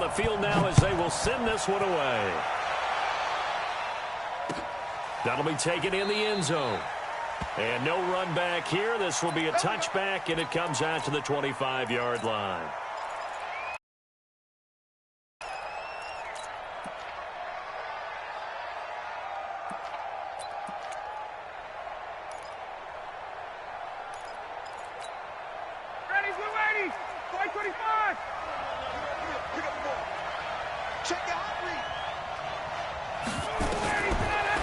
the field now as they will send this one away. That'll be taken in the end zone. And no run back here. This will be a touchback, and it comes out to the 25-yard line.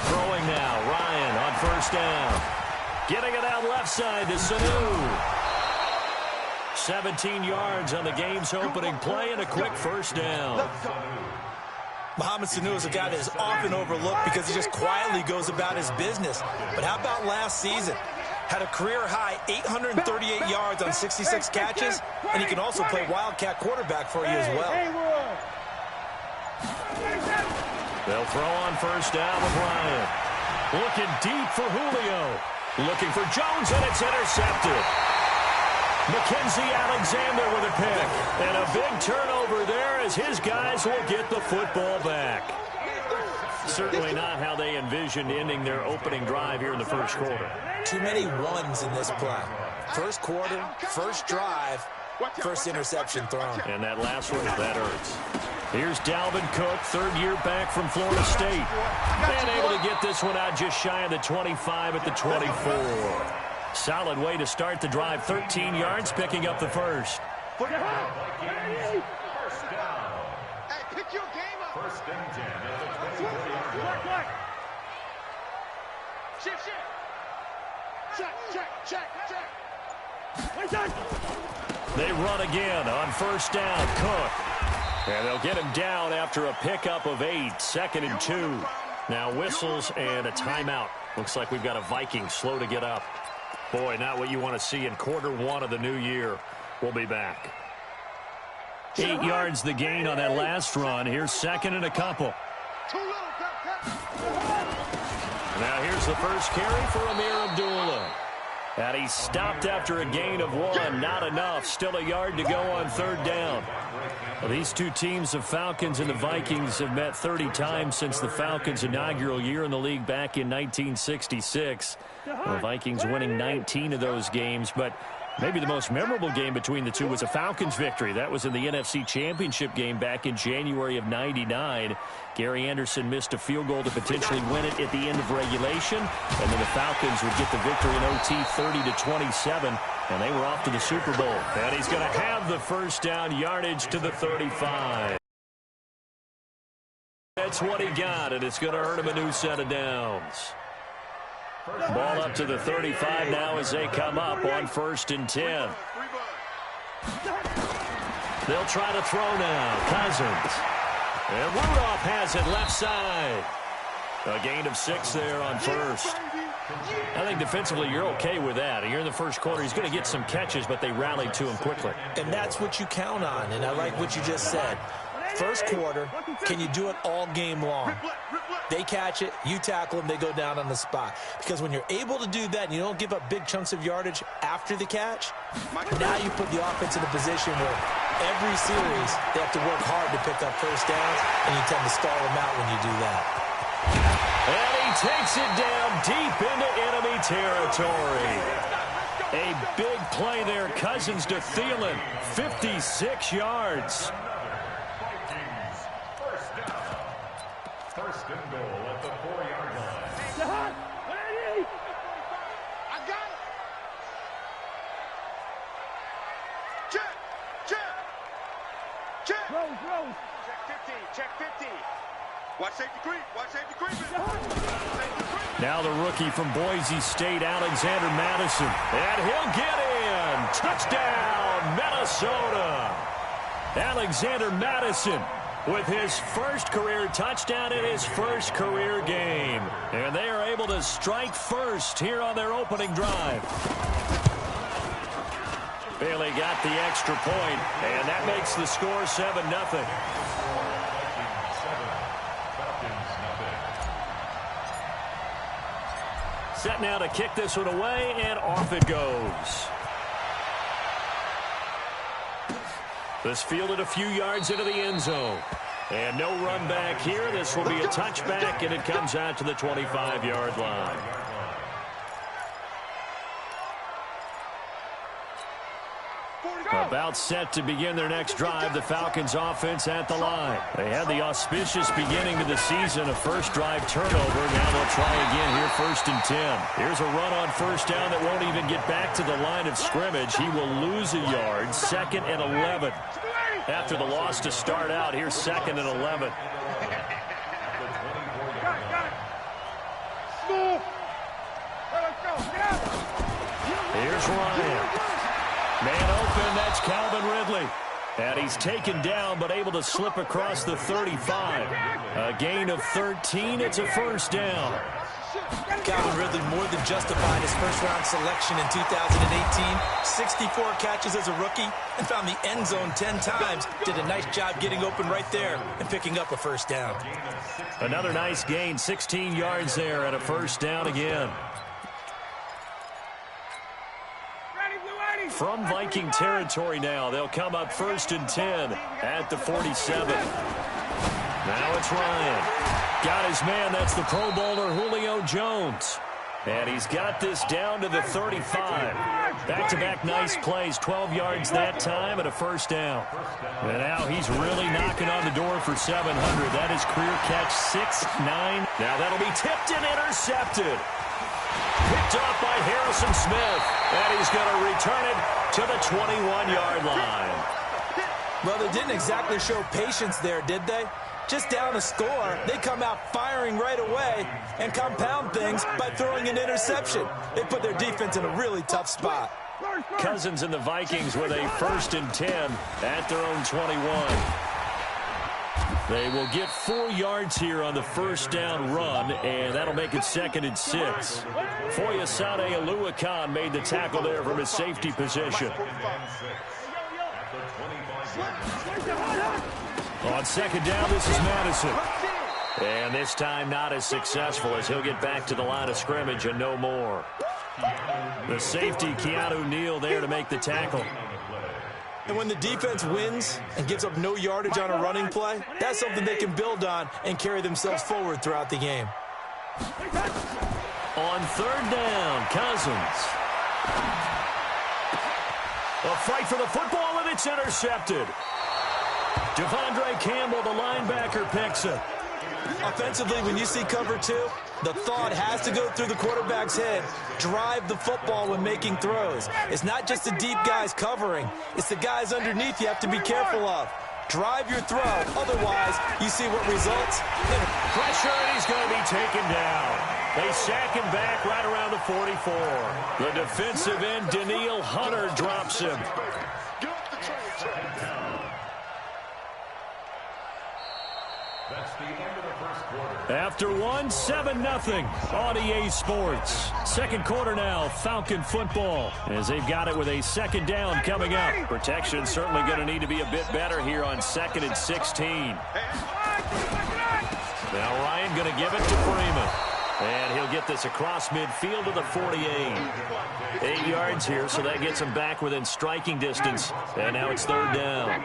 Throwing now, Ryan on first down. Getting it out left side to Sanu. 17 yards on the game's opening play and a quick first down. Mohamed Sanu is a guy that is often overlooked because he just quietly goes about his business. But how about last season? Had a career-high 838 yards on 66 catches, and he can also play Wildcat quarterback for you as well. They'll throw on first down with Ryan. Looking deep for Julio. Looking for Jones, and it's intercepted. Mackenzie Alexander with a pick. And a big turnover there as his guys will get the football back. Certainly not how they envisioned ending their opening drive here in the first quarter. Too many ones in this play. First quarter, first drive, first interception thrown. And that last one, that hurts. Here's Dalvin Cook, third-year back from Florida State. And able to get this one out just shy of the 25 at the 24. Solid way to start the drive. 13 yards, picking up the first. Hey, pick your game up. First and 10 at the 24-yard line. Shift. Check. They run again on first down. Cook. And they'll get him down after a pickup of 8. 2nd and 2. Now whistles and a timeout. Looks like we've got a Viking slow to get up. Boy, not what you want to see in quarter one of the new year. We'll be back. 8 yards the gain on that last run. Here's 2nd and a couple. Now here's the first carry for Amir Abdullah. And he stopped after a gain of 1. Not enough. Still a yard to go on third down. Well, these two teams, the Falcons and the Vikings, have met 30 times since the Falcons' inaugural year in the league back in 1966. The Vikings winning 19 of those games, but maybe the most memorable game between the two was a Falcons victory. That was in the NFC Championship game back in January of '99. Gary Anderson missed a field goal to potentially win it at the end of regulation, and then the Falcons would get the victory in OT 30-27, and they were off to the Super Bowl. And he's going to have the first down yardage to the 35. That's what he got, and it's going to earn him a new set of downs. Ball up to the 35 now as they come up on 1st and 10. They'll try to throw now. Cousins. And Rudolph has it left side. A gain of 6 there on first. I think defensively you're okay with that. You're in the first quarter. He's going to get some catches, but they rallied to him quickly. And that's what you count on, and I like what you just said. First quarter, can you do it all game long? They catch it, you tackle them, they go down on the spot. Because when you're able to do that and you don't give up big chunks of yardage after the catch, now you put the offense in a position where every series they have to work hard to pick up first downs, and you tend to stall them out when you do that. And he takes it down deep into enemy territory. A big play there. Cousins to Thielen. 56 yards. First and goal at the 4-yard line. I got it. Check. Rose. Check 50. Watch safety creep. Now the rookie from Boise State, Alexander Madison. And he'll get in. Touchdown, Minnesota. Alexander Madison with his first career touchdown in his first career game. And they are able to strike first here on their opening drive. Bailey got the extra point, and that makes the score 7-0. Set now to kick this one away, and off it goes. This fielded a few yards into the end zone. And no run back here. This will be a touchback, and it comes out to the 25-yard line. About set to begin their next drive, the Falcons offense at the line. They had the auspicious beginning to the season, a first drive turnover. Now they'll try again here, 1st and 10. Here's a run on first down that won't even get back to the line of scrimmage. He will lose a yard, 2nd and 11. After the loss to start out, here's 2nd and 11. Here's Ryan. Man open, that's Calvin Ridley. And he's taken down, but able to slip across the 35. A gain of 13, it's a first down. Calvin Ridley more than justified his first-round selection in 2018. 64 catches as a rookie and found the end zone 10 times. Did a nice job getting open right there and picking up a first down. Another nice gain, 16 yards there and a first down again. From Viking territory now, they'll come up 1st and 10 at the 47. Now it's Ryan. Got his man, that's the Pro Bowler Julio Jones. And he's got this down to the 35. Back-to-back nice plays, 12 yards that time and a first down. And now he's really knocking on the door for 700. That is career catch 6-9. Now that'll be tipped and intercepted. Picked off by Harrison Smith. And he's going to return it to the 21-yard line. Well, they didn't exactly show patience there, did they? Just down a score, they come out firing right away and compound things by throwing an interception. They put their defense in a really tough spot. Cousins and the Vikings with a 1st and 10 at their own 21. They will get 4 yards here on the first down run, and that'll make it 2nd and 6. Foyesade Oluwakan made the tackle there from his safety position. On 2nd down, this is Madison. And this time not as successful as he'll get back to the line of scrimmage and no more. The safety, Keanu Neal, there to make the tackle. And when the defense wins and gives up no yardage on a running play, that's something they can build on and carry themselves forward throughout the game. On 3rd down, Cousins. A fight for the football, and it's intercepted. Devondre Campbell, the linebacker, picks it. Offensively, when you see cover 2, the thought has to go through the quarterback's head. Drive the football when making throws. It's not just the deep guys covering. It's the guys underneath you have to be careful of. Drive your throw. Otherwise, you see what results. Pressure, and he's going to be taken down. They sack him back right around the 44. The defensive end, Daniil Hunter, drops him. After 7-0 on EA Sports. 2nd quarter now, Falcon football, as they've got it with a 2nd down coming up. Protection certainly going to need to be a bit better here on 2nd and 16. Now Ryan going to give it to Freeman. And he'll get this across midfield to the 48. 8 yards here, so that gets him back within striking distance. And now it's 3rd down.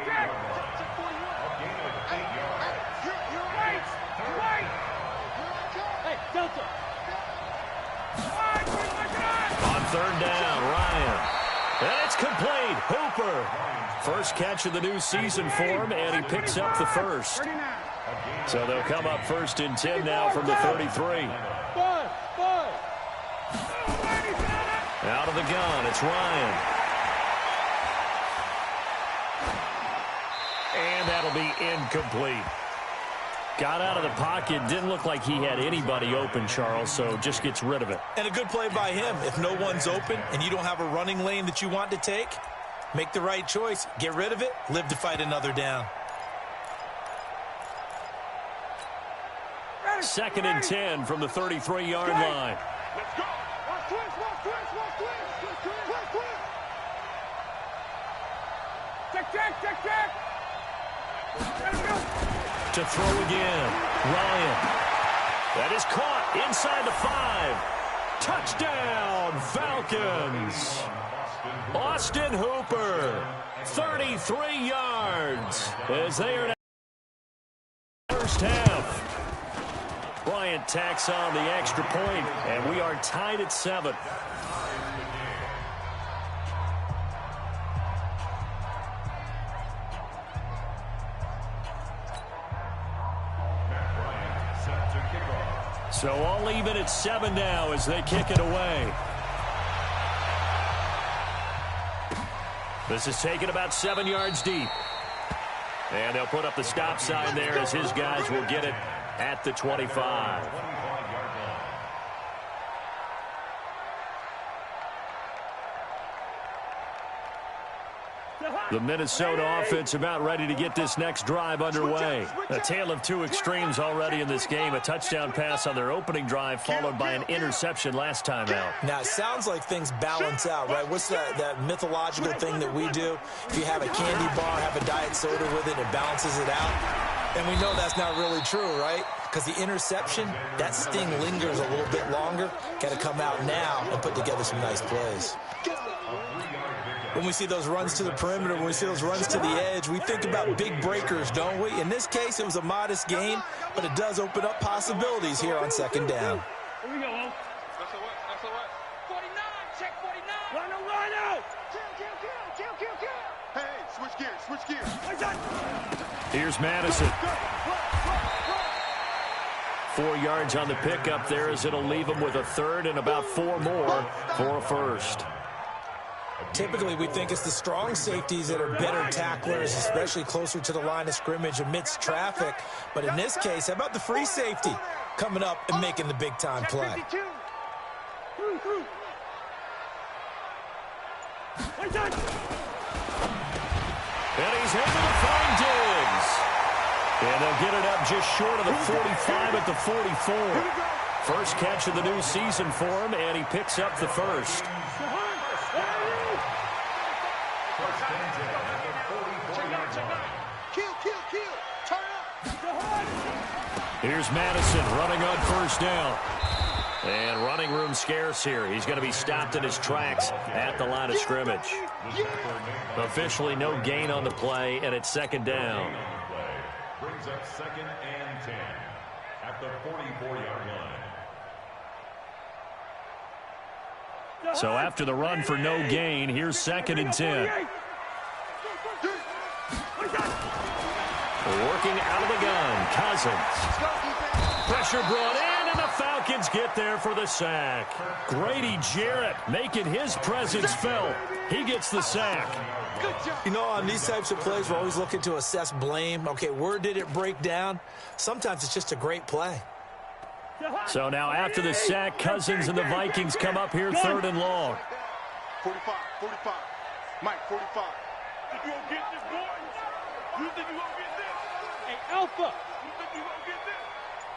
On 3rd down, Ryan. And it's complete. Hooper. First catch of the new season for him, and he picks up the first. So they'll come up 1st and 10 now from the 33. Out of the gun, it's Ryan. And that'll be incomplete. Got out of the pocket. Didn't look like he had anybody open, Charles, so just gets rid of it. And a good play by him. If no one's open and you don't have a running lane that you want to take, make the right choice. Get rid of it. Live to fight another down. 2nd and 10 from the 33-yard line. Let's go. Check. To throw again, Ryan. That is caught inside the 5. Touchdown, Falcons. Austin Hooper, 33 yards as they are in the first half. Bryant tacks on the extra point, and we are tied at 7. So all even at 7 now as they kick it away. This is taken about 7 yards deep. And they'll put up the stop sign there as his guys will get it at the 25. The Minnesota offense about ready to get this next drive underway. A tale of two extremes already in this game. A touchdown pass on their opening drive followed by an interception last time out. Now, it sounds like things balance out, right? What's that mythological thing that we do? If you have a candy bar, have a diet soda with it, it balances it out. And we know that's not really true, right? Because the interception, that sting lingers a little bit longer. Got to come out now and put together some nice plays. When we see those runs to the perimeter, when we see those runs to the edge, we think about big breakers, don't we? In this case, it was a modest gain, but it does open up possibilities here on second down. Here we go. That's a what? 49, check 49. Line out. Kill. Hey, switch gears. Here's Madison. 4 yards on the pickup there as it'll leave him with a third and about 4 more for a first. Typically, we think it's the strong safeties that are better tacklers, especially closer to the line of scrimmage amidst traffic. But in this case, how about the free safety coming up and making the big-time play? And he's able to find Diggs. And they'll get it up just short of the 45 at the 44. First catch of the new season for him, and he picks up the first. Here's Madison running on first down. And running room scarce here. He's going to be stopped in his tracks at the line of scrimmage. Officially no gain on the play, and it's second down. Brings up 2nd and 10 at the 44-yard line. So after the run for no gain, here's 2nd and 10. Working out of the gun, Cousins. Pressure brought in, and the Falcons get there for the sack. Grady Jarrett making his presence felt. He gets the sack. You know, on these types of plays, we're always looking to assess blame. Okay, where did it break down? Sometimes it's just a great play. So now after the sack, Cousins and the Vikings come up here 3rd and long. 45. Mike, 45. Think you gonna get this, boy? You think you gonna get this? Hey, Alpha. You think you gonna get this?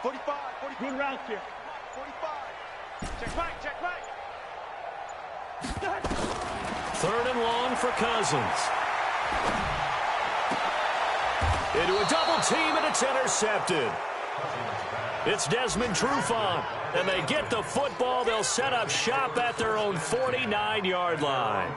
45. Good routes here. 45. Check Mike. 3rd and long for Cousins. Into a double team, and it's intercepted. It's Desmond Trufant, and they get the football. They'll set up shop at their own 49-yard line.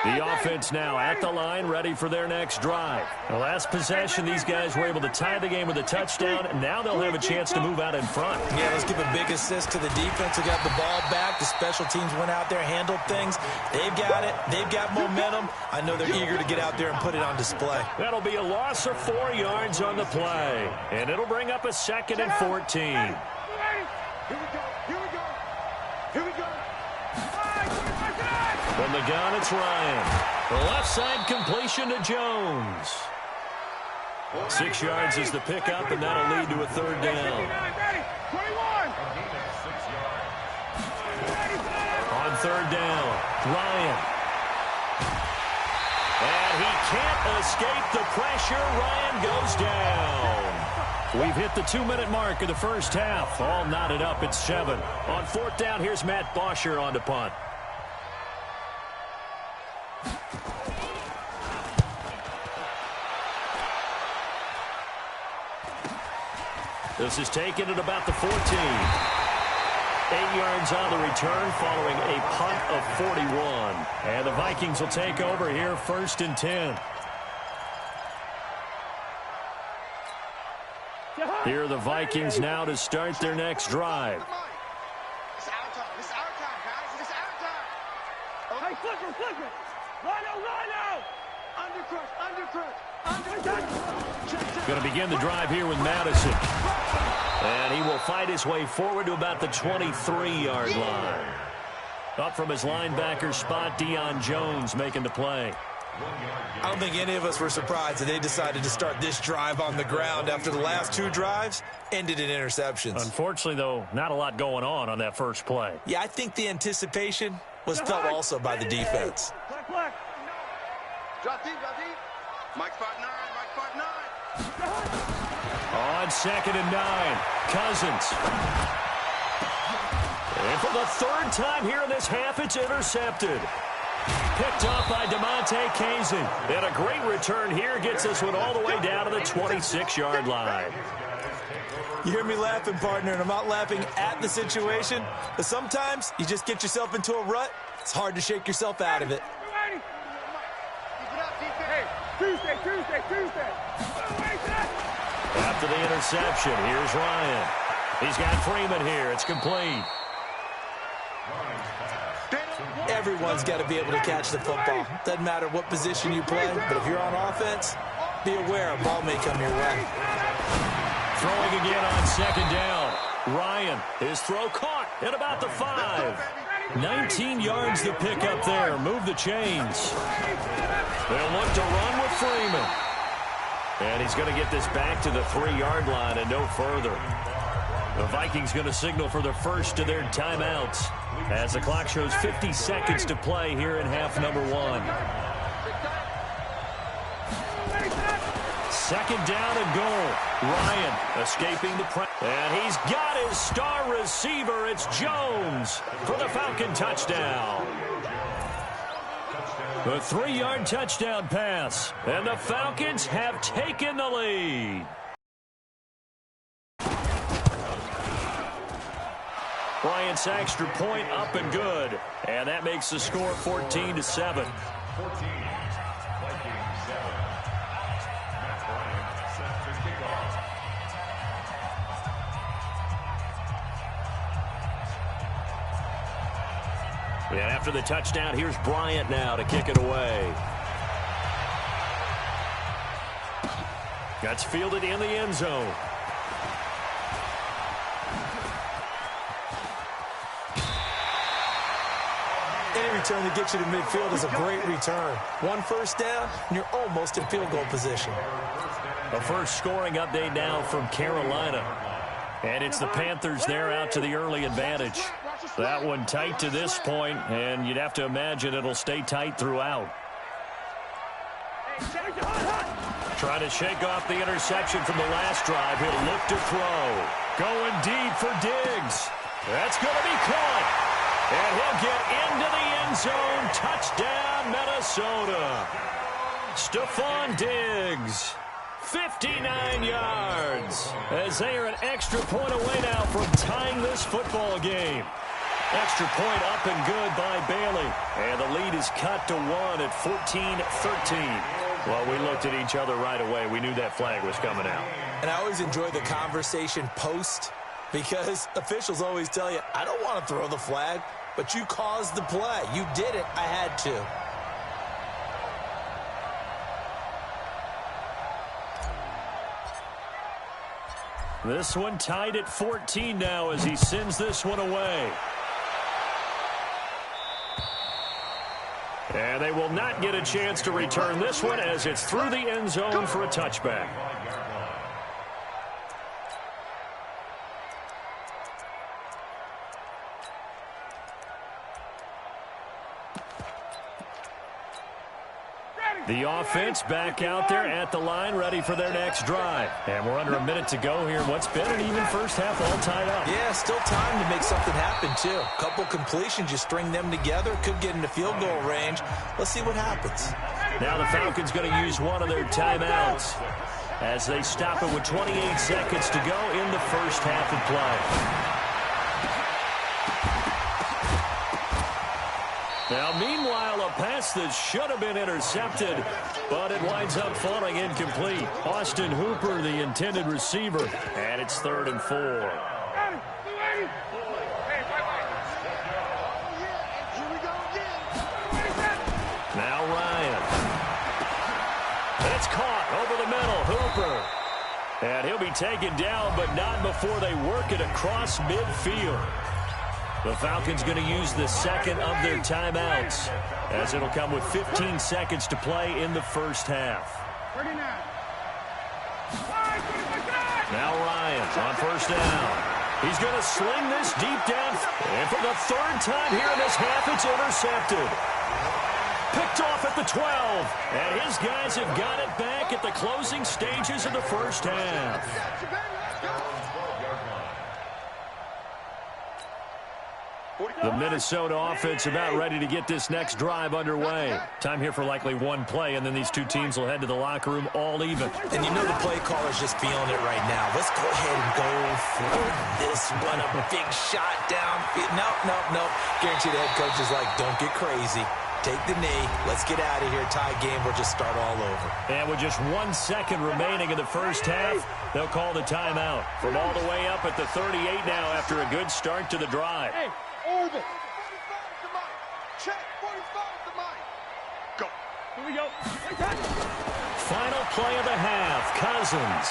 The offense now at the line, ready for their next drive. The last possession, these guys were able to tie the game with a touchdown, and now they'll have a chance to move out in front. Yeah, let's give a big assist to the defense who got the ball back. The special teams went out there, handled things. They've got it. They've got momentum. I know they're eager to get out there and put it on display. That'll be a loss of 4 yards on the play, and it'll bring up a 2nd and 14. Here we go. From the gun, it's Ryan. The left side completion to Jones. 6 yards is the pickup, and that'll lead to a 3rd down. 21. On 3rd down, Ryan. And he can't escape the pressure. Ryan goes down. We've hit the 2-minute mark of the first half. All knotted up at 7. On 4th down, here's Matt Bosher on to punt. This is taken at about the 14. 8 yards on the return following a punt of 41. And the Vikings will take over here 1st and 10. Here are the Vikings now to start their next drive. It's our time. It's our time, guys. It's our time. Hey, flipper. Rhino. Undercrush. Going to begin the drive here with Madison. And he will fight his way forward to about the 23-yard line. Up from his linebacker spot, Deion Jones making the play. I don't think any of us were surprised that they decided to start this drive on the ground after the last 2 drives ended in interceptions. Unfortunately, though, not a lot going on that first play. Yeah, I think the anticipation was felt also by the defense. Drop deep. Mike 5'9", On 2nd and 9, Cousins. And for the 3rd time here in this half, it's intercepted. Picked off by DeMonte Casey. And a great return here gets this one all the way down to the 26-yard line. You hear me laughing, partner, and I'm not laughing at the situation, but sometimes you just get yourself into a rut. It's hard to shake yourself out of it. Tuesday. After the interception, here's Ryan. He's got Freeman here. It's complete. Everyone's got to be able to catch the football. Doesn't matter what position you play, but if you're on offense, be aware a ball may come your way. Throwing again on 2nd down. Ryan, his throw caught at about the 5. 19 yards to pick up there. Move the chains. They'll look to run with Freeman. And he's going to get this back to the 3-yard line and no further. The Vikings going to signal for the first of their timeouts as the clock shows 50 seconds to play here in half number 1. 2nd down and goal. Ryan escaping the press. And he's got his star receiver. It's Jones for the Falcon touchdown. The 3-yard touchdown pass. And the Falcons have taken the lead. Bryant's extra point up and good. And that makes the score 14-7. And after the touchdown, here's Bryant now to kick it away. That's fielded in the end zone. Any return that gets you to midfield is a great return. 1 first down, and you're almost in field goal position. A first scoring update now from Carolina. And it's the Panthers there out to the early advantage. That one tight to this point, and you'd have to imagine it'll stay tight throughout. Trying to shake off the interception from the last drive. He'll look to throw. Going deep for Diggs. That's going to be caught. And he'll get into the end zone. Touchdown, Minnesota. Stephon Diggs. 59 yards as they are an extra point away now from tying this football game. Extra point up and good by Bailey. And the lead is cut to 1 at 14-13. Well, we looked at each other right away. We knew that flag was coming out. And I always enjoy the conversation post because officials always tell you, I don't want to throw the flag, but you caused the play. You did it. I had to. This one tied at 14 now as he sends this one away. And they will not get a chance to return this one as it's through the end zone for a touchback. The offense back out there at the line, ready for their next drive. And we're under a minute to go here. What's been an even first half, all tied up. Yeah, still time to make something happen, too. A couple completions, you string them together, could get into field goal range. Let's see what happens. Now the Falcons going to use one of their timeouts. as they stop it with 28 seconds to go in the first half of play. Now, meanwhile, a pass that should have been intercepted, but it winds up falling incomplete. Austin Hooper, the intended receiver, and it's 3rd and 4. Now Ryan. It's caught over the middle. Hooper. And he'll be taken down, but not before they work it across midfield. The Falcons going to use the second of their timeouts, as it'll come with 15 seconds to play in the first half. Now Ryan on first down. He's going to sling this deep down. And for the 3rd time here in this half, it's intercepted. Picked off at the 12. And his guys have got it back at the closing stages of the first half. The Minnesota offense about ready to get this next drive underway. Time here for likely one play, and then these two teams will head to the locker room all even. And you know the play caller's just feeling it right now. Let's go ahead and go for this one. A big shot down. No. Guarantee the head coach is like, don't get crazy. Take the knee. Let's get out of here. Tie game. We'll just start all over. And with just 1 second remaining in the first half, they'll call the timeout. From all the way up at the 38 now after a good start to the drive. Hey, over. 45 to Mike. Check. 45 to Mike. Go. Here we go. Final play of the half. Cousins.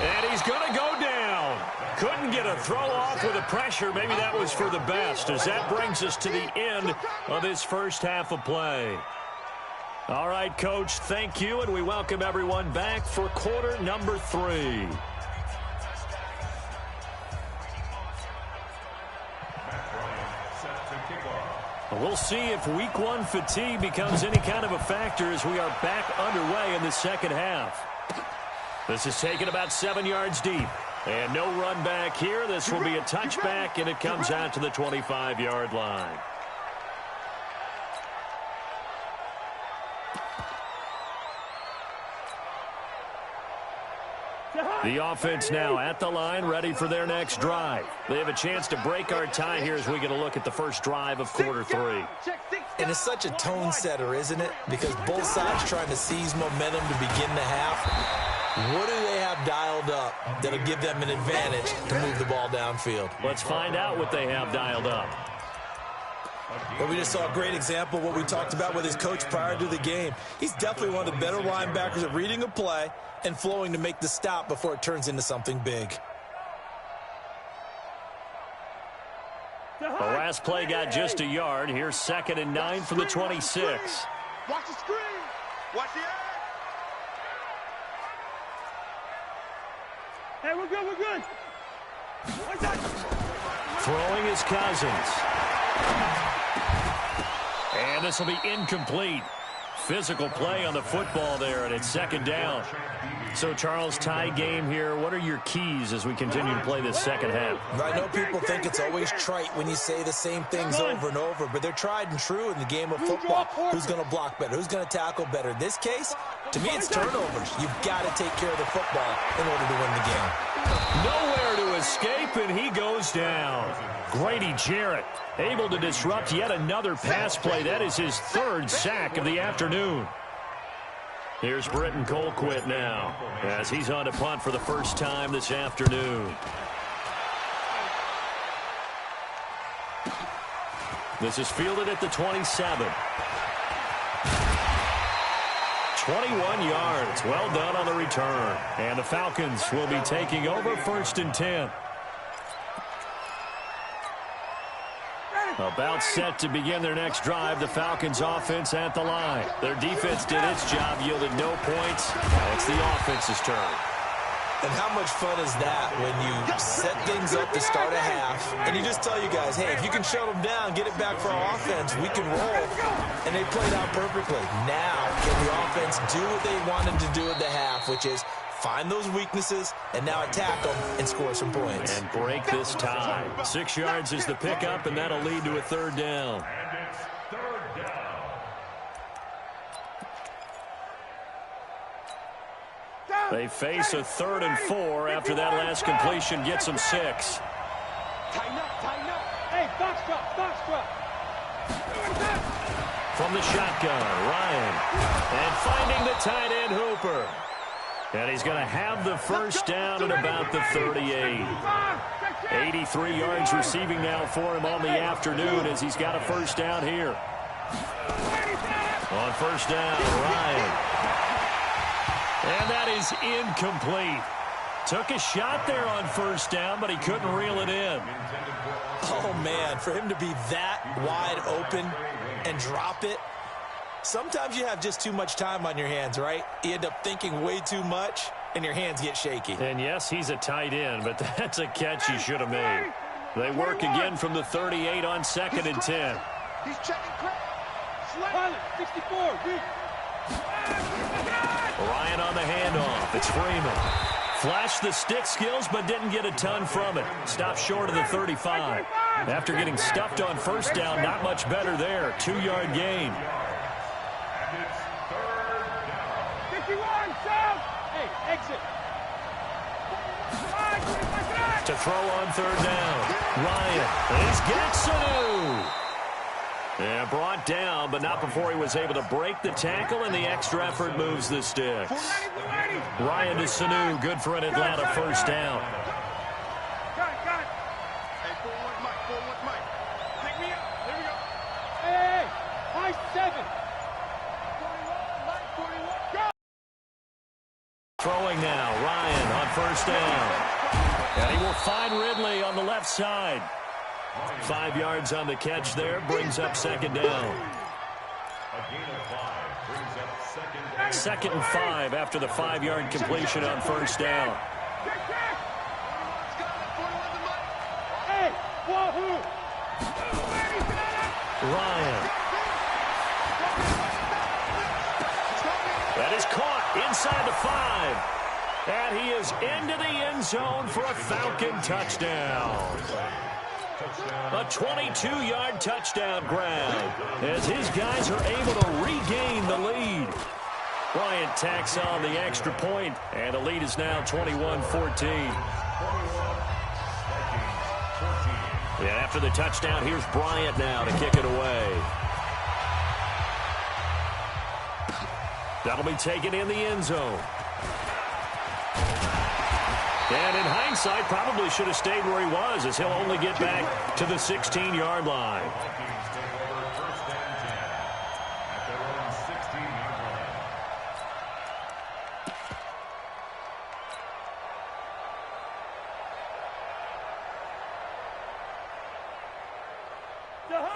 And he's going to go down. Couldn't get a throw off with the pressure. Maybe that was for the best, as that brings us to the end of this first half of play. All right, Coach, thank you, and we welcome everyone back for quarter number 3. We'll see if week 1 fatigue becomes any kind of a factor as we are back underway in the second half. This is taken about 7 yards deep. And no run back here. This will be a touchback, and it comes out to the 25-yard line. The offense now at the line, ready for their next drive. They have a chance to break our tie here as we get a look at the first drive of quarter 3. And it's such a tone setter, isn't it? Because both sides trying to seize momentum to begin the half. What do they have dialed up that'll give them an advantage to move the ball downfield? Let's find out what they have dialed up. Well, we just saw a great example of what we talked about with his coach prior to the game. He's definitely one of the better linebackers at reading a play and flowing to make the stop before it turns into something big. The last play got just a yard. Here's 2nd and 9 from the 26. Watch the screen. Watch the eye. Hey, we're good. Throwing is Cousins. And this will be incomplete. Physical play on the football there, and it's 2nd down. So, Charles, tie game here. What are your keys as we continue to play this second half? I know people think it's always trite when you say the same things over and over, but they're tried and true in the game of football. Who's going to block better? Who's going to tackle better? In this case, to me, it's turnovers. You've got to take care of the football in order to win the game. Nowhere to escape, and he goes down. Grady Jarrett able to disrupt yet another pass play. That is his 3rd sack of the afternoon. Here's Britton Colquitt now as he's on to punt for the first time this afternoon. This is fielded at the 27. 21 yards. Well done on the return. And the Falcons will be taking over 1st and 10. About set to begin their next drive. The Falcons offense at the line. Their defense did its job, yielded no points. Now it's the offense's turn. And how much fun is that when you set things up to start a half and you just tell you guys, hey, if you can shut them down, get it back for our offense, we can roll. And they played out perfectly. Now, can the offense do what they wanted to do at the half, which is find those weaknesses and now attack them and score some points. And break this tie. 6 yards is the pickup, and that'll lead to a 3rd down. They face a 3rd and 4 after that last completion gets them 6. Tighten up, tighten up. Hey, box drop. From the shotgun, Ryan. And finding the tight end, Hooper. And he's going to have the first down at about the 38. 83 yards receiving now for him on the afternoon as he's got a first down here. On first down, Ryan. And that is incomplete. Took a shot there on first down, but he couldn't reel it in. Oh, man, for him to be that wide open and drop it. Sometimes you have just too much time on your hands, right? You end up thinking way too much, and your hands get shaky. And, yes, he's a tight end, but that's a catch he should have made. They work again from the 38 on 2nd and 10. He's checking crack. 64. Ryan on the handoff. It's Freeman. Flashed the stick skills, but didn't get a ton from it. Stopped short of the 35. After getting stuffed on first down, not much better there. 2-yard gain. 51, south. Hey, exit. To throw on 3rd down. Ryan. He's got Sanu. Yeah, brought down, but not before he was able to break the tackle, and the extra effort moves the sticks. Ryan to Sanu, good for an Atlanta first down. Got it. Hey, 4-1 Mike. Pick me up. Here we go. Hey, high 7. 41, go. Throwing now, Ryan on first down. And he will find Ridley on the left side. 5 yards on the catch there, brings up 2nd down. 2nd and 5 after the 5-yard completion on first down. Hey, wahoo! Ryan. That is caught inside the 5. And he is into the end zone for a Falcon touchdown. A 22-yard touchdown grab as his guys are able to regain the lead. Bryant tacks on the extra point, and the lead is now 21-14. And after the touchdown, here's Bryant now to kick it away. That'll be taken in the end zone. And in hindsight, probably should have stayed where he was, as he'll only get back to the 16-yard line.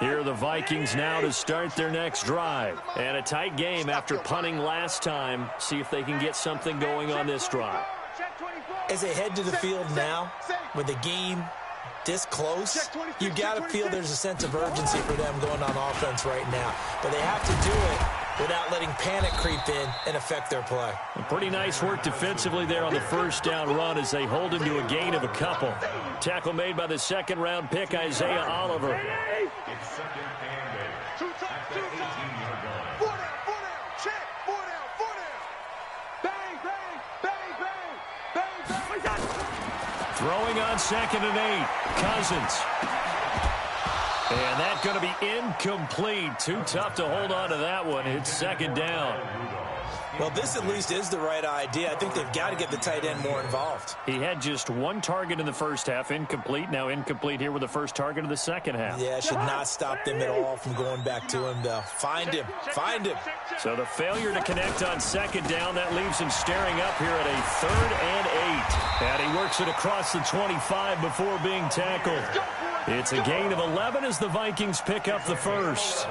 Here are the Vikings now to start their next drive. And a tight game after punting last time. See if they can get something going on this drive. As they head to the field now, with the game this close, you got to feel there's a sense of urgency for them going on offense right now. But they have to do it without letting panic creep in and affect their play. Pretty nice work defensively there on the first down run as they hold him to a gain of a couple. Tackle made by the 2nd-round pick, Isaiah Oliver. Throwing on 2nd and 8, Cousins. And that's going to be incomplete. Too tough to hold on to that one. It's 2nd down. Well, this at least is the right idea. I think they've got to get the tight end more involved. He had just 1 target in the first half, incomplete. Now incomplete here with the first target of the second half. Yeah, it should not stop them at all from going back to him, though. Find him. So the failure to connect on 2nd down, that leaves him staring up here at a 3rd and 8. And he works it across the 25 before being tackled. It's a gain of 11 as the Vikings pick up the first.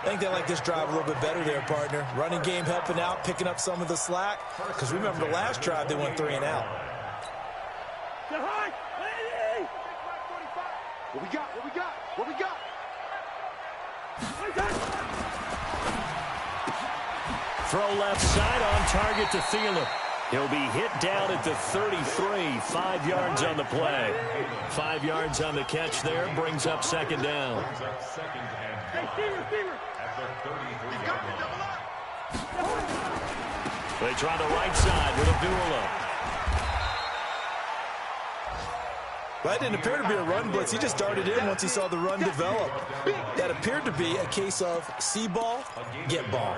I think they like this drive a little bit better there, partner. Running game helping out, picking up some of the slack. Because remember the last drive, they went 3 and out. What we got? Throw left side on target to Thielen. He'll be hit down at the 33, 5 yards on the play. 5 yards on the catch there, brings up 2nd down. They try the right side with Abdullah. That didn't appear to be a run blitz. He just darted in once he saw the run develop. That appeared to be a case of see ball, get ball.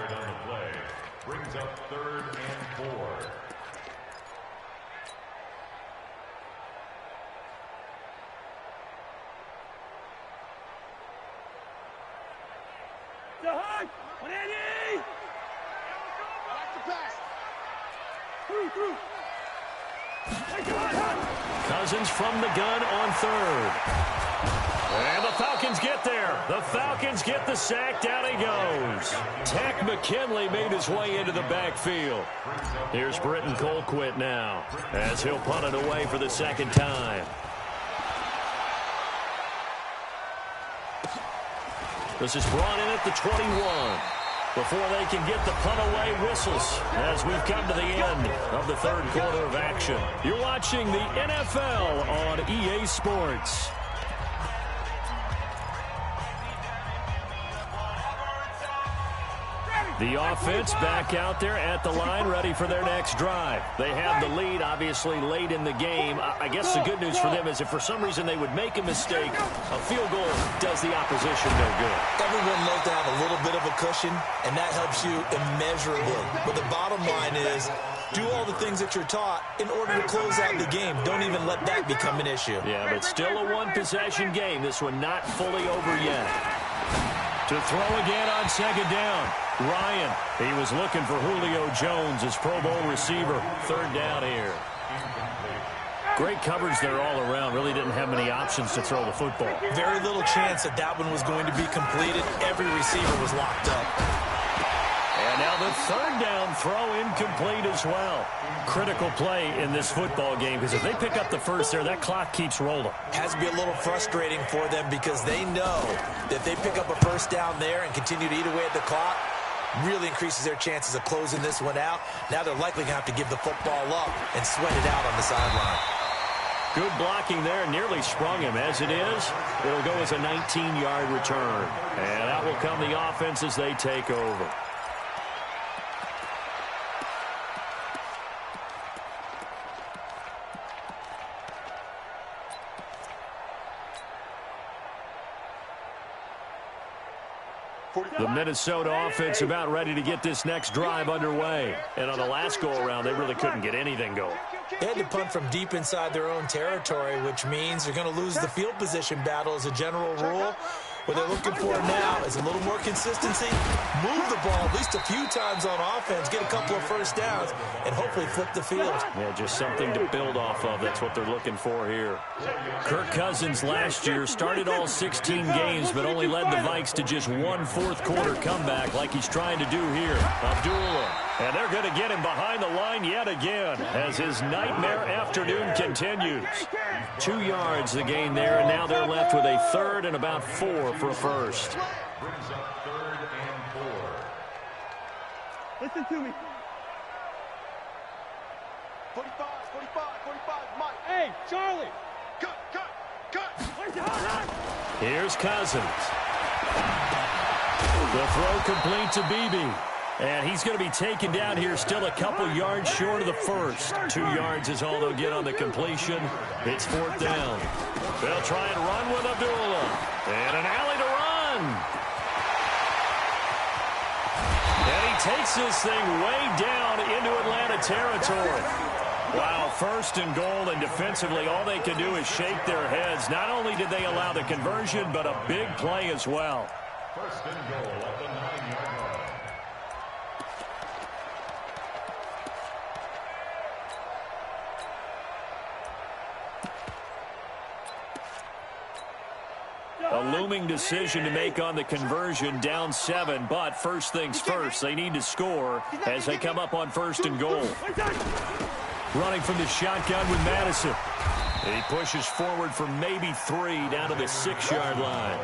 Brings up 3rd and 4. Cousins from the gun on 3rd. And the Falcons get there. The Falcons get the sack. Down he goes. Tech McKinley made his way into the backfield. Here's Britton Colquitt now as he'll punt it away for the 2nd time. This is brought in at the 21. Before they can get the punt away whistles as we've come to the end of the 3rd quarter of action. You're watching the NFL on EA Sports. The offense back out there at the line, ready for their next drive. They have the lead, obviously, late in the game. I guess the good news for them is if for some reason they would make a mistake, a field goal does the opposition no good. Everyone loves to have a little bit of a cushion, and that helps you immeasurably. But the bottom line is, do all the things that you're taught in order to close out the game. Don't even let that become an issue. Yeah, but still a one-possession game. This one not fully over yet. To throw again on 2nd down. Ryan, he was looking for Julio Jones, his Pro Bowl receiver. 3rd down here. Great coverage there all around. Really didn't have many options to throw the football. Very little chance that that one was going to be completed. Every receiver was locked up. And now the 3rd down throw incomplete as well. Critical play in this football game because if they pick up the first there, that clock keeps rolling. Has to be a little frustrating for them because they know that if they pick up a 1st down there and continue to eat away at the clock, really increases their chances of closing this one out. Now they're likely going to have to give the football up and sweat it out on the sideline. Good blocking there, nearly sprung him. As it is, it'll go as a 19-yard return. And out will come the offense as they take over. The Minnesota offense about ready to get this next drive underway. And on the last go-around, they really couldn't get anything going. They had to punt from deep inside their own territory, which means they're going to lose the field position battle as a general rule. What they're looking for now is a little more consistency, move the ball at least a few times on offense, get a couple of 1st downs, and hopefully flip the field. Yeah, just something to build off of. That's what they're looking for here. Kirk Cousins last year started all 16 games, but only led the Vikes to just one 4th quarter comeback like he's trying to do here. Abdullah. And they're going to get him behind the line yet again as his nightmare afternoon continues. 2 yards the gain there, and now they're left with a 3rd and about 4 for 1st. Brings up 3rd and 4. Listen to me. 45, Mike. Hey, Charlie. Cut. Here's Cousins. The throw complete to Beebe. And he's going to be taken down here still a couple yards short of the 1st. 2 yards is all they'll get on the completion. It's 4th down. They'll try and run with Abdullah. And an alley to run. And he takes this thing way down into Atlanta territory. Wow, 1st and goal, and defensively all they can do is shake their heads. Not only did they allow the conversion, but a big play as well. 1st and goal at the 9-yard line. A looming decision to make on the conversion, down 7, but first things first, they need to score as they come up on 1st and goal. Running from the shotgun with Madison. He pushes forward for maybe 3 down to the 6-yard line.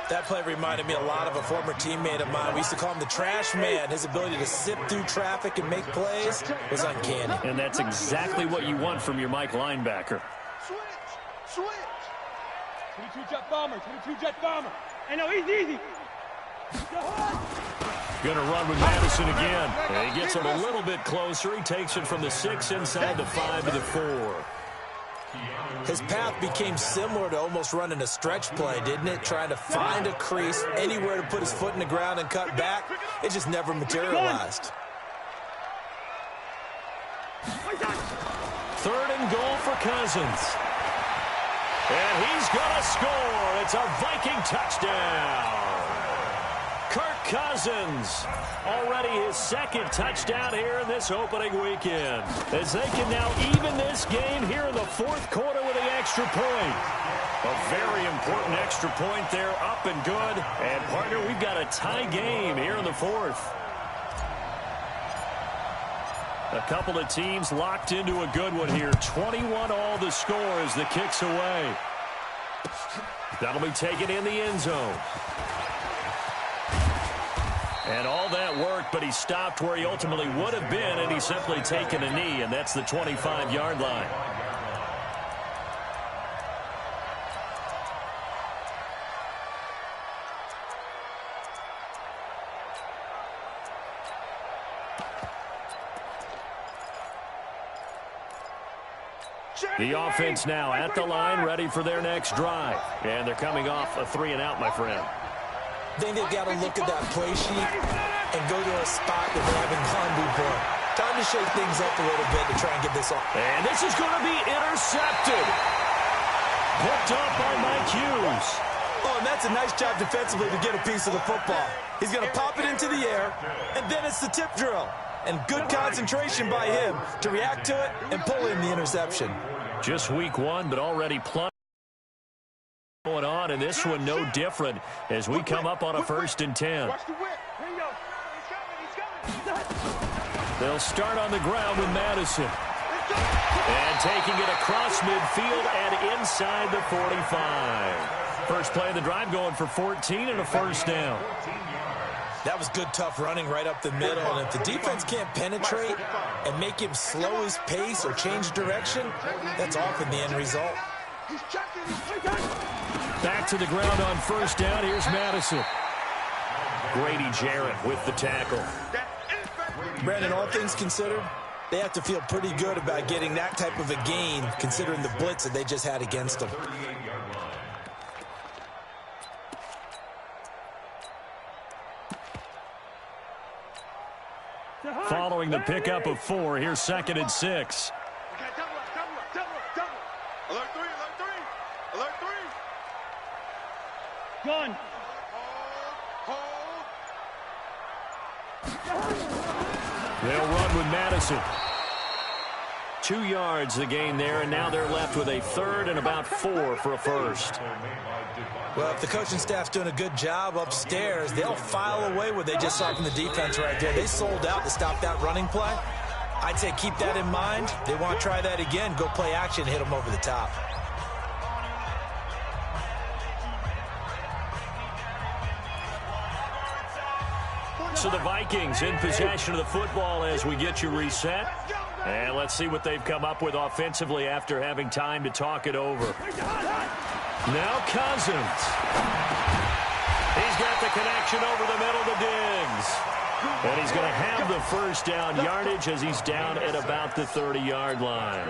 That play reminded me a lot of a former teammate of mine. We used to call him the trash man. His ability to sift through traffic and make plays was uncanny. And that's exactly what you want from your Mike linebacker. Switch. 22 jet bomber. Hey, no, easy. Going to run with Madison again. And he gets him a little bit closer. He takes it from the 6 inside the 5 to the 4. His path became similar to almost running a stretch play, didn't it? Trying to find a crease, anywhere to put his foot in the ground and cut back. It just never materialized. 3rd and goal for Cousins. And he's going to score. It's a Viking touchdown. Kirk Cousins, already his 2nd touchdown here in this opening weekend, as they can now even this game here in the 4th quarter with the extra point. A very important extra point there, up and good. And, partner, we've got a tie game here in the 4th. A couple of teams locked into a good one here. 21 all the score as the kick's away. That'll be taken in the end zone. And all that worked, but he stopped where he ultimately would have been, and he's simply taken a knee, and that's the 25-yard line. The offense now at the line, ready for their next drive. And they're coming off a 3-and-out, my friend. I think they've got to look at that play sheet and go to a spot that they haven't gone before. Time to shake things up a little bit to try and get this off. And this is going to be intercepted. Picked up by Mike Hughes. Oh, and that's a nice job defensively to get a piece of the football. He's going to pop it into the air, and then it's the tip drill. And good concentration by him to react to it and pull in the interception. Just week 1, but already plunged. Going on, and this one no different as we come up on a 1st and 10. They'll start on the ground with Madison. And taking it across midfield and inside the 45. First play of the drive going for 14 and a 1st down. That was good, tough running right up the middle. And if the defense can't penetrate and make him slow his pace or change direction, that's often the end result. Back to the ground on 1st down. Here's Madison. Grady Jarrett with the tackle. Brandon, all things considered, they have to feel pretty good about getting that type of a gain, considering the blitz that they just had against them. Following the pickup of 4, here's 2nd and 6. Alert 3, alert 3, alert 3. Gun. They'll run with Madison. 2 yards the gain there, and now they're left with a 3rd and about 4 for a 1st. Well, if the coaching staff's doing a good job upstairs, they'll file away what they just saw from the defense right there. They sold out to stop that running play. I'd say keep that in mind. They want to try that again. Go play action, hit them over the top. So the Vikings in possession of the football as we get you reset. And let's see what they've come up with offensively after having time to talk it over. Now Cousins. He's got the connection over the middle to Diggs. And he's going to have the 1st down yardage as he's down at about the 30-yard line.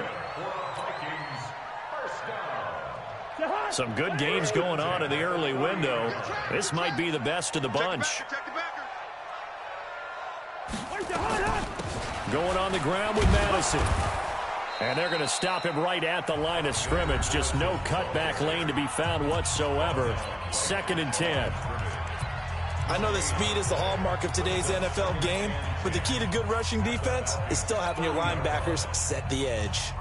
Some good games going on in the early window. This might be the best of the bunch. Going on the ground with Madison. And they're going to stop him right at the line of scrimmage. Just no cutback lane to be found whatsoever. 2nd and 10. I know that speed is the hallmark of today's NFL game, but the key to good rushing defense is still having your linebackers set the edge.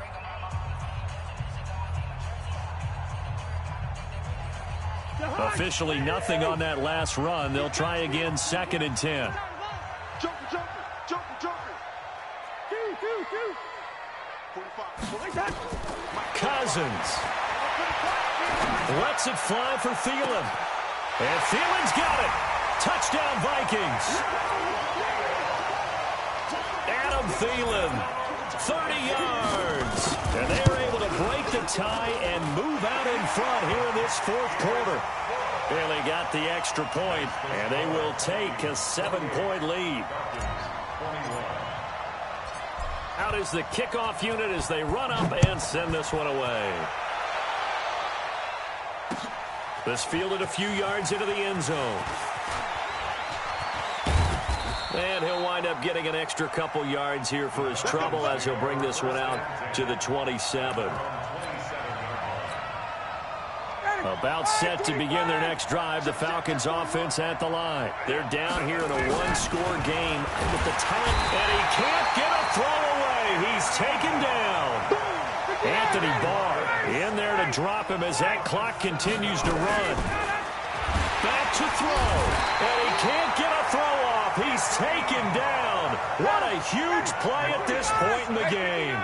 Officially nothing on that last run. They'll try again, 2nd and 10. Cousins lets it fly for Thielen. And Thielen's got it. Touchdown, Vikings. Adam Thielen, 30 yards. And they're able to break the tie and move out in front here in this 4th quarter. Bailey got the extra point, and they will take a 7-point lead. Out is the kickoff unit as they run up and send this one away. This fielded a few yards into the end zone. And he'll wind up getting an extra couple yards here for his trouble as he'll bring this one out to the 27. About set to begin their next drive, the Falcons offense at the line. They're down here in a one-score game with the time, and he can't get a throw away. He's taken down. Anthony Barr in there to drop him as that clock continues to run. Back to throw, and he can't get a throw off. He's taken down. What a huge play at this point in the game.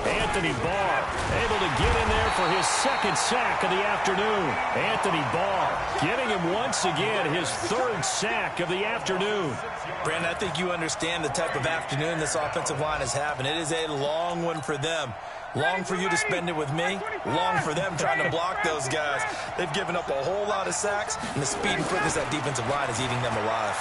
Anthony Barr able to get in there for his second sack of the afternoon. Anthony Barr getting him once again his third sack of the afternoon. Brandon, I think you understand the type of afternoon this offensive line is having. It is a long one for them. Long for you to spend it with me. Long for them trying to block those guys. They've given up a whole lot of sacks, and the speed and quickness of that defensive line is eating them alive.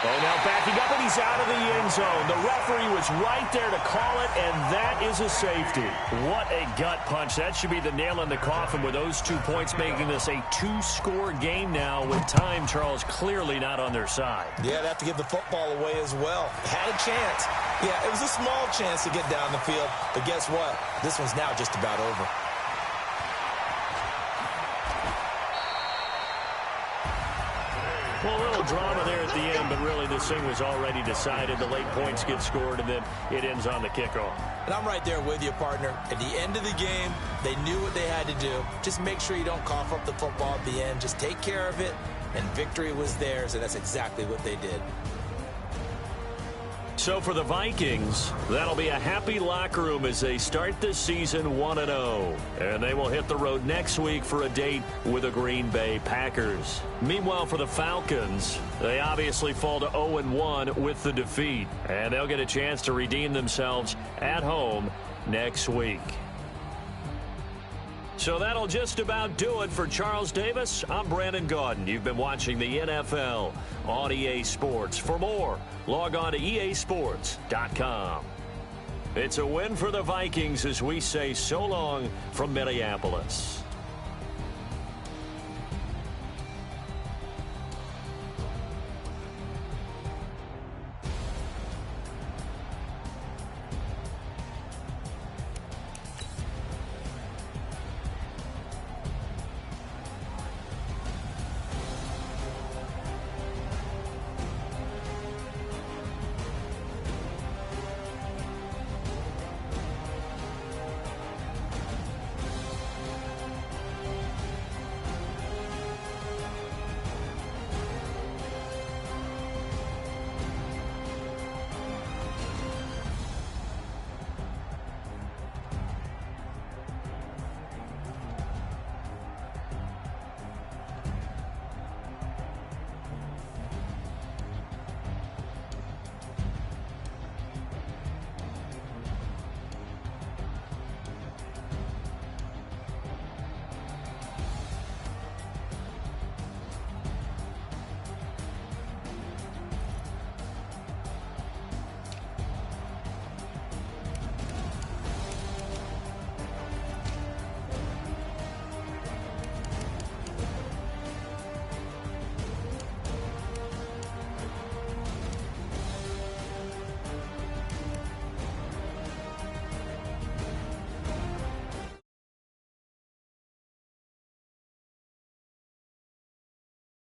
Oh, now backing up, and he's out of the end zone. The referee was right there to call it, and that is a safety. What a gut punch. That should be the nail in the coffin with those 2 points, making this a 2-score game now with time, Charles, clearly not on their side. Yeah, they have to give the football away as well. Had a chance. Yeah, it was a small chance to get down the field, but guess what? This one's now just about over. Well, a little drama there at the end, but really this thing was already decided. The late points get scored, and then it ends on the kickoff. And I'm right there with you, partner. At the end of the game, they knew what they had to do. Just make sure you don't cough up the football at the end. Just take care of it, and victory was theirs, and that's exactly what they did. So for the Vikings, that'll be a happy locker room as they start this season 1-0. And they will hit the road next week for a date with the Green Bay Packers. Meanwhile, for the Falcons, they obviously fall to 0-1 with the defeat. And they'll get a chance to redeem themselves at home next week. So that'll just about do it for Charles Davis. I'm Brandon Gaudin. You've been watching the NFL on EA Sports. For more, log on to easports.com. It's a win for the Vikings as we say so long from Minneapolis.